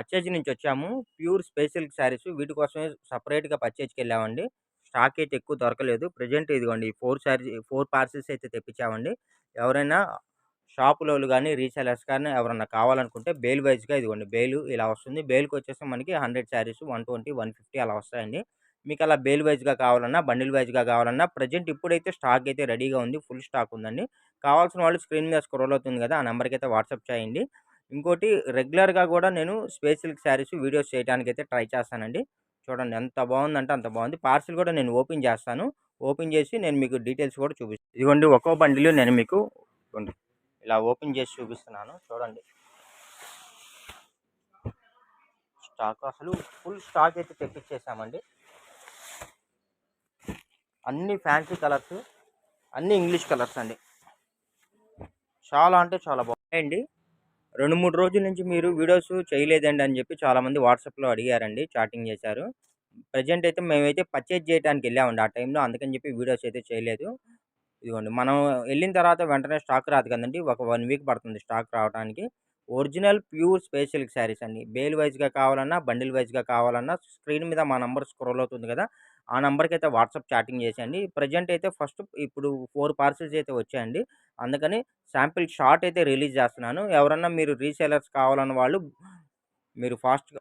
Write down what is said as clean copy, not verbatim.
Purchase నుంచి వచ్చాము. Pure space silk saris వీటి కోసమే సెపరేట్‌గా పర్చేజ్‌కెళ్ళామండి. స్టాక్ అయితే ఎక్కువ దొరకలేదు. ప్రెజెంట్ ఇదిగోండి 4 పార్సెల్స్ అయితే తెప్పించామండి. ఎవరైనా షాపులోళ్ళు గాని, రీసెల్లర్స్ కానీ ఎవరన్నా కావాలనుకుంటే బేల్ వైస్‌గా ఇదిగోండి బేలు ఇలా వస్తుంది. బేల్‌కొచ్చేసి మనకి 100 శారీస్ 120, 150 అలా వస్తాయండి. మీకలా బేల్ వైస్‌గా కావాలన్నా, బండిల్ వైస్‌గా కావాలన్నా ప్రెజెంట్ ఇప్పుడైతే స్టాక్ అయితే రెడీగా ఉంది. ఫుల్ స్టాక్ ఉందండి. కావాల్సిన వాళ్ళు స్క్రీన్ మీద స్క్రోల్ అవుతుంది గదా! ఆ నంబర్‌కైతే వాట్సాప్ చేయండి. ఇంకోటి రెగ్యులర్‌గా గూడా నేను స్పేస్ సిల్క్ శారీస్ వీడియోస్ చేయటానికైతే ట్రై చేస్తానండి. చూడండి ఎంత బావుందంటే అంత బావుంది. పార్సిల్ గూడా నేను ఓపెన్ చేస్తాను. ఓపెన్ చేసి నేను మీకు డీటెయిల్స్ కూడా చూపిస్తాను. ఇదిగోండి ఒక్కో బండిలు నేను మీకు ఇదిగోండి ఇలా ఓపెన్ చేసి చూపిస్తున్నాను. చూడండి. స్టాక్ అసలు ఫుల్ స్టాక్ అయితే తెప్పిచ్చేసామండి. అన్నీ ఫ్యాన్సీ కలర్స్, అన్నీ ఇంగ్లీష్ కలర్స్ అండి. చాలా అంటే చాలా బాగున్నాయండి. 2, 3 రోజుల నుంచి మీరు వీడియోస్ చేయలేదండి అని చెప్పి చాలామంది వాట్సాప్‌లో అడిగారండి. చాటింగ్ చేశారు. ప్రెజెంట్ అయితే మేమైతే పర్చేజ్ చేయడానికి ఎళ్ళామండి ఆ టైంలో. అందుకని చెప్పి వీడియోస్ అయితే చేయలేదు. ఇదిగోండి మనం ఎళ్ళిన తర్వాత వెంటనే స్టాక్ రాదు కదండీ! ఒక 1 వీక్ పడుతుంది స్టాక్ రావటానికి. Original pure space silk saris అండి. బేల్ వైస్‌గా కావాలన్నా, బండిల్ వైస్‌గా కావాలన్నా స్క్రీన్ మీద మా నంబర్ స్క్రోల్ అవుతుంది కదా! ఆ నంబర్‌కైతే వాట్సాప్ చాటింగ్ చేసేయండి. ప్రెజెంట్ అయితే ఫస్ట్ ఇప్పుడు 4 పార్సెల్స్ అయితే వచ్చాయండి. అందుకని శాంపిల్ షార్ట్ అయితే రిలీజ్ చేస్తున్నాను. ఎవరన్నా మీరు రీసేలర్స్ కావాలన్న వాళ్ళు మీరు ఫాస్ట్‌గా